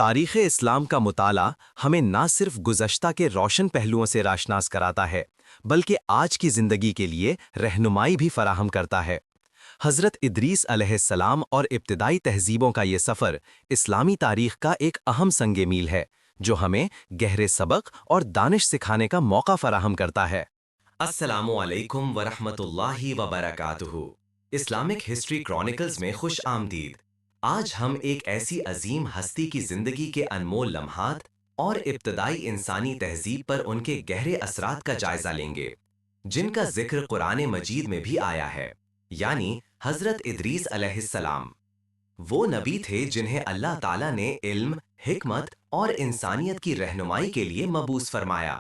تاریخ اسلام کا مطالعہ ہمیں نہ صرف گزشتہ کے روشن پہلوؤں سے راشناس کراتا ہے بلکہ آج کی زندگی کے لیے رہنمائی بھی فراہم کرتا ہے۔ حضرت ادریس علیہ السلام اور ابتدائی تہذیبوں کا یہ سفر اسلامی تاریخ کا ایک اہم سنگ میل ہے جو ہمیں گہرے سبق اور دانش سکھانے کا موقع فراہم کرتا ہے۔ السلام علیکم ورحمۃ اللہ وبرکاتہ۔ اسلامک ہسٹری کرونیکلز میں خوش آمدید۔ آج ہم ایک ایسی عظیم ہستی کی زندگی کے انمول لمحات اور ابتدائی انسانی تہذیب پر ان کے گہرے اثرات کا جائزہ لیں گے جن کا ذکر قرآن مجید میں بھی آیا ہے، یعنی حضرت ادریس علیہ السلام۔ وہ نبی تھے جنہیں اللہ تعالیٰ نے علم، حکمت اور انسانیت کی رہنمائی کے لیے مبعوث فرمایا۔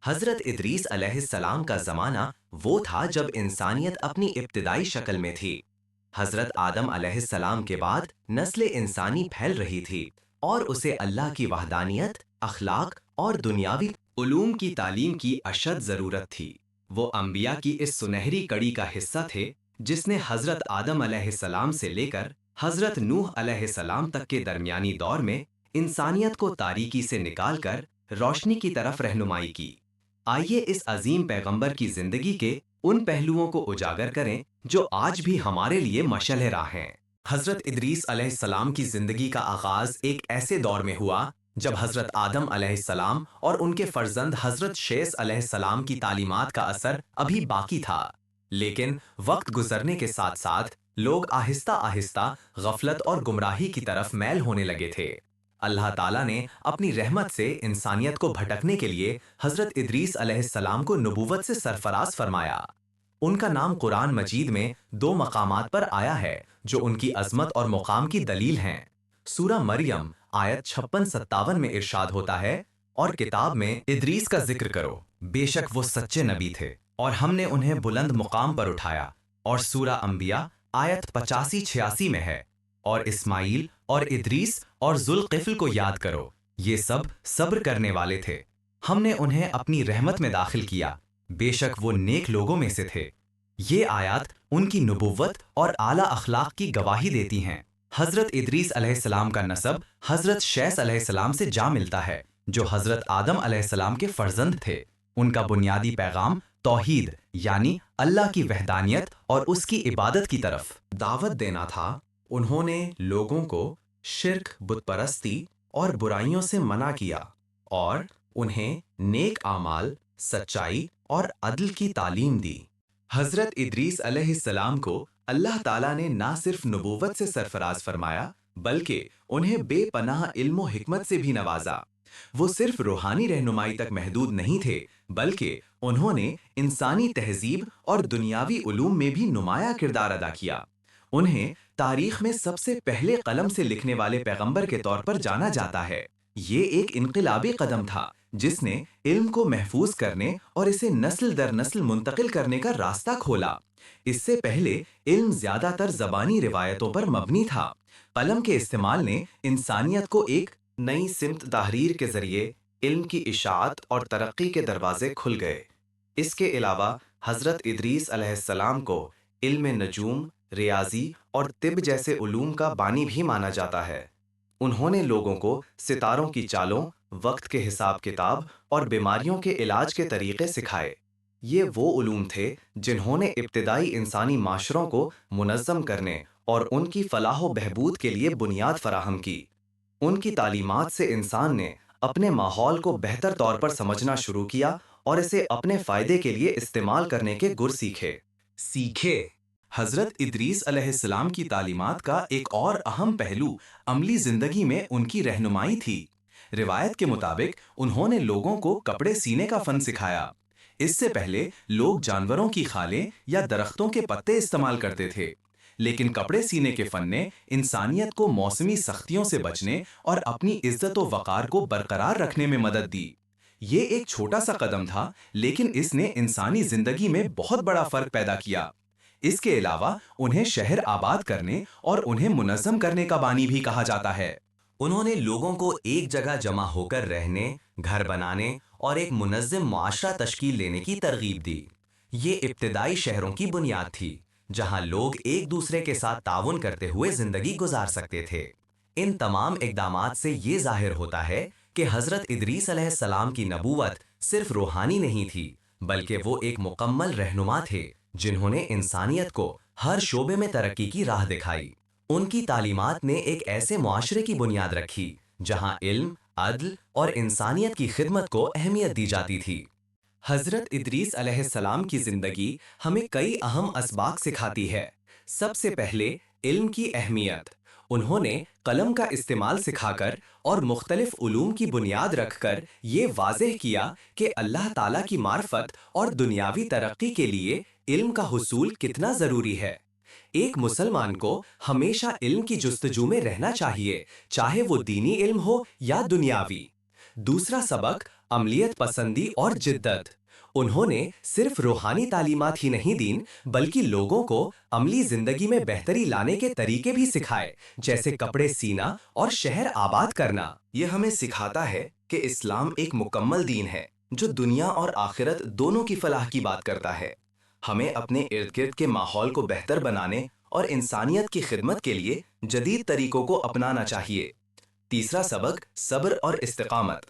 حضرت ادریس علیہ السلام کا زمانہ وہ تھا جب انسانیت اپنی ابتدائی شکل میں تھی۔ حضرت آدم علیہ السلام کے بعد نسل انسانی پھیل رہی تھی اور اسے اللہ کی وحدانیت، اخلاق اور دنیاوی علوم کی تعلیم کی اشد ضرورت تھی۔ وہ انبیاء کی اس سنہری کڑی کا حصہ تھے جس نے حضرت آدم علیہ السلام سے لے کر حضرت نوح علیہ السلام تک کے درمیانی دور میں انسانیت کو تاریکی سے نکال کر روشنی کی طرف رہنمائی کی۔ آئیے اس عظیم پیغمبر کی زندگی کے ان پہلوؤں کو اجاگر کریں جو آج بھی ہمارے لیے مشعل راہ ہیں۔ حضرت ادریس علیہ السلام کی زندگی کا آغاز ایک ایسے دور میں ہوا جب حضرت آدم علیہ السلام اور ان کے فرزند حضرت شیث علیہ السلام کی تعلیمات کا اثر ابھی باقی تھا، لیکن وقت گزرنے کے ساتھ ساتھ لوگ آہستہ آہستہ غفلت اور گمراہی کی طرف میل ہونے لگے تھے۔ اللہ تعالیٰ نے اپنی رحمت سے انسانیت کو بھٹکنے کے لیے حضرت ادریس علیہ السلام کو نبوت سے سرفراز فرمایا۔ ان کا نام قرآن مجید میں 2 مقامات پر آیا ہے جو ان کی عظمت اور مقام کی دلیل ہیں۔ سورہ مریم آیت 56-57 میں ارشاد ہوتا ہے، اور کتاب میں ادریس کا ذکر کرو، بے شک وہ سچے نبی تھے اور ہم نے انہیں بلند مقام پر اٹھایا۔ اور سورہ انبیاء آیت 85-86 میں ہے، اور اسماعیل اور ادریس اور ذوالقفل کو یاد کرو، یہ سب صبر کرنے والے تھے، ہم نے انہیں اپنی رحمت میں داخل کیا، بے شک وہ نیک لوگوں میں سے تھے۔ یہ آیات ان کی نبوت اور اعلیٰ اخلاق کی گواہی دیتی ہیں۔ حضرت ادریس علیہ السلام کا نسب حضرت شیث علیہ السلام سے جا ملتا ہے جو حضرت آدم علیہ السلام کے فرزند تھے۔ ان کا بنیادی پیغام توحید یعنی اللہ کی وحدانیت اور اس کی عبادت کی طرف دعوت دینا تھا۔ انہوں نے لوگوں کو شرک، بت پرستی اور برائیوں سے منع کیا اور انہیں نیک اعمال، سچائی اور عدل کی تعلیم دی۔ حضرت ادریس علیہ السلام کو اللہ تعالیٰ نے نہ صرف نبوت سے سرفراز فرمایا بلکہ انہیں بے پناہ علم و حکمت سے بھی نوازا۔ وہ صرف روحانی رہنمائی تک محدود نہیں تھے بلکہ انہوں نے انسانی تہذیب اور دنیاوی علوم میں بھی نمایاں کردار ادا کیا۔ انہیں تاریخ میں سب سے پہلے قلم سے لکھنے والے پیغمبر کے طور پر جانا جاتا ہے۔ یہ ایک انقلابی قدم تھا جس نے علم کو محفوظ کرنے اور اسے نسل در نسل منتقل کرنے کا راستہ کھولا۔ اس سے پہلے علم زیادہ تر زبانی روایتوں پر مبنی تھا۔ قلم کے استعمال نے انسانیت کو ایک نئی سمت تحریر کے ذریعے علم کی اشاعت اور ترقی کے دروازے کھل گئے۔ اس کے علاوہ حضرت ادریس علیہ السلام کو علم نجوم، ریاضی اور طب جیسے علوم کا بانی بھی مانا جاتا ہے۔ انہوں نے لوگوں کو ستاروں کی چالوں، وقت کے حساب کتاب اور بیماریوں کے علاج کے طریقے سکھائے۔ یہ وہ علوم تھے جنہوں نے ابتدائی انسانی معاشروں کو منظم کرنے اور ان کی فلاح و بہبود کے لیے بنیاد فراہم کی۔ ان کی تعلیمات سے انسان نے اپنے ماحول کو بہتر طور پر سمجھنا شروع کیا اور اسے اپنے فائدے کے لیے استعمال کرنے کے گر سیکھے۔ حضرت ادریس علیہ السلام کی تعلیمات کا ایک اور اہم پہلو عملی زندگی میں ان کی رہنمائی تھی۔ روایت کے مطابق انہوں نے لوگوں کو کپڑے سینے کا فن سکھایا۔ اس سے پہلے لوگ جانوروں کی کھالیں یا درختوں کے پتے استعمال کرتے تھے، لیکن کپڑے سینے کے فن نے انسانیت کو موسمی سختیوں سے بچنے اور اپنی عزت و وقار کو برقرار رکھنے میں مدد دی۔ یہ ایک چھوٹا سا قدم تھا لیکن اس نے انسانی زندگی میں بہت بڑا فرق پیدا کیا۔ اس کے علاوہ انہیں شہر آباد کرنے اور انہیں منظم کرنے کا بانی بھی کہا جاتا ہے۔ انہوں نے لوگوں کو ایک جگہ جمع ہو کر رہنے، گھر بنانے اور ایک منظم معاشرہ تشکیل دینے کی ترغیب دی۔ یہ ابتدائی شہروں کی بنیاد تھی جہاں لوگ ایک دوسرے کے ساتھ تعاون کرتے ہوئے زندگی گزار سکتے تھے۔ ان تمام اقدامات سے یہ ظاہر ہوتا ہے کہ حضرت ادریس علیہ السلام کی نبوت صرف روحانی نہیں تھی، بلکہ وہ ایک مکمل رہنما تھے جنہوں نے انسانیت کو ہر شعبے میں ترقی کی راہ دکھائی۔ ان کی تعلیمات نے ایک ایسے معاشرے کی بنیاد رکھی جہاں علم، عدل اور انسانیت کی خدمت کو اہمیت دی جاتی تھی۔ حضرت ادریس علیہ السلام کی زندگی ہمیں کئی اہم اسباق سکھاتی ہے۔ سب سے پہلے علم کی اہمیت۔ انہوں نے قلم کا استعمال سکھا کر اور مختلف علوم کی بنیاد رکھ کر یہ واضح کیا کہ اللہ تعالیٰ کی معرفت اور دنیاوی ترقی کے لیے علم کا حصول کتنا ضروری ہے۔ ایک مسلمان کو ہمیشہ علم کی جستجو میں رہنا چاہیے، چاہے وہ دینی علم ہو یا دنیاوی۔ دوسرا سبق عملیت پسندی اور جدت۔ انہوں نے صرف روحانی تعلیمات ہی نہیں دیں بلکہ لوگوں کو عملی زندگی میں بہتری لانے کے طریقے بھی سکھائے، جیسے کپڑے سینا اور شہر آباد کرنا۔ یہ ہمیں سکھاتا ہے کہ اسلام ایک مکمل دین ہے جو دنیا اور آخرت دونوں کی فلاح کی بات کرتا ہے۔ ہمیں اپنے ارد گرد کے ماحول کو بہتر بنانے اور انسانیت کی خدمت کے لیے جدید طریقوں کو اپنانا چاہیے۔ تیسرا سبق صبر اور استقامت۔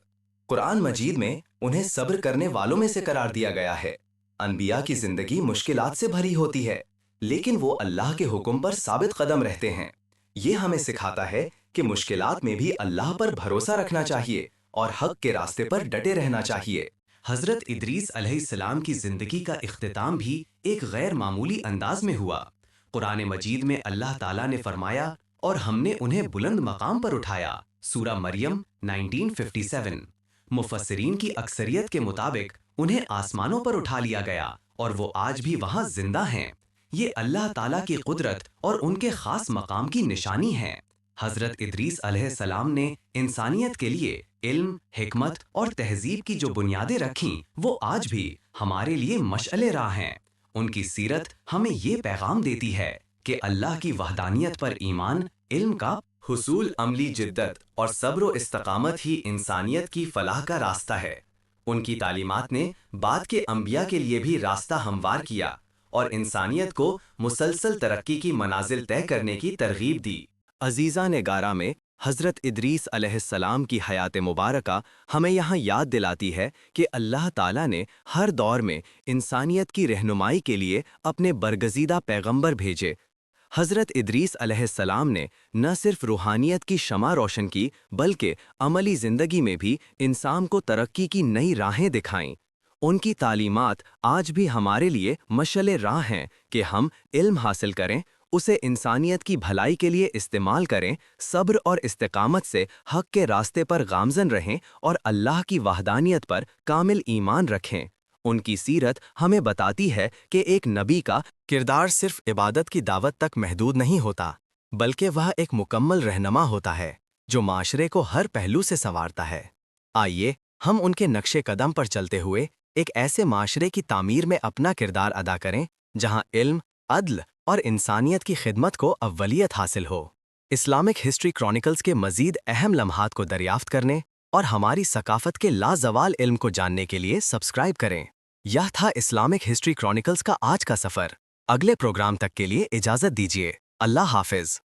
قرآن مجید میں انہیں صبر کرنے والوں میں سے قرار دیا گیا ہے۔ انبیاء کی زندگی مشکلات سے بھری ہوتی ہے، لیکن وہ اللہ کے حکم پر ثابت قدم رہتے ہیں۔ یہ ہمیں سکھاتا ہے کہ مشکلات میں بھی اللہ پر بھروسہ رکھنا چاہیے اور حق کے راستے پر ڈٹے رہنا چاہیے۔ حضرت ادریس علیہ السلام کی زندگی کا اختتام بھی ایک غیر معمولی انداز میں ہوا۔ قرآن مجید میں اللہ تعالیٰ نے فرمایا، اور ہم نے انہیں بلند مقام پر اٹھایا، سورہ مریم 1957۔ مفسرین کی اکثریت کے مطابق انہیں آسمانوں پر اٹھا لیا گیا اور وہ آج بھی وہاں زندہ ہیں۔ یہ اللہ تعالیٰ کی قدرت اور ان کے خاص مقام کی نشانی ہے۔ حضرت ادریس علیہ السلام نے انسانیت کے لیے علم، حکمت اور تہذیب کی جو بنیادیں رکھیں وہ آج بھی ہمارے لیے مشعل راہ ہیں۔ ان کی سیرت ہمیں یہ پیغام دیتی ہے کہ اللہ کی وحدانیت پر ایمان، علم کا حصول، عملی جدت اور صبر و استقامت ہی انسانیت کی فلاح کا راستہ ہے۔ ان کی تعلیمات نے بعد کے انبیاء کے لیے بھی راستہ ہموار کیا اور انسانیت کو مسلسل ترقی کی منازل طے کرنے کی ترغیب دی۔ عزیزان گارہ میں حضرت ادریس علیہ السلام کی حیات مبارکہ ہمیں یہاں یاد دلاتی ہے کہ اللہ تعالیٰ نے ہر دور میں انسانیت کی رہنمائی کے لیے اپنے برگزیدہ پیغمبر بھیجے۔ حضرت ادریس علیہ السلام نے نہ صرف روحانیت کی شمع روشن کی بلکہ عملی زندگی میں بھی انسان کو ترقی کی نئی راہیں دکھائیں۔ ان کی تعلیمات آج بھی ہمارے لیے مشعل راہ ہیں کہ ہم علم حاصل کریں، اسے انسانیت کی بھلائی کے لیے استعمال کریں، صبر اور استقامت سے حق کے راستے پر گامزن رہیں اور اللہ کی وحدانیت پر کامل ایمان رکھیں۔ ان کی سیرت ہمیں بتاتی ہے کہ ایک نبی کا کردار صرف عبادت کی دعوت تک محدود نہیں ہوتا، بلکہ وہ ایک مکمل رہنما ہوتا ہے جو معاشرے کو ہر پہلو سے سنوارتا ہے۔ آئیے ہم ان کے نقش قدم پر چلتے ہوئے ایک ایسے معاشرے کی تعمیر میں اپنا کردار ادا کریں جہاں علم، عدل اور انسانیت کی خدمت کو اولیت حاصل ہو۔ اسلامک ہسٹری کرونیکلز کے مزید اہم لمحات کو دریافت کرنے اور ہماری ثقافت کے لازوال علم کو جاننے کے لیے سبسکرائب کریں۔ یہ تھا اسلامک ہسٹری کرونیکلز کا آج کا سفر۔ اگلے پروگرام تک کے لیے اجازت دیجیے۔ اللہ حافظ۔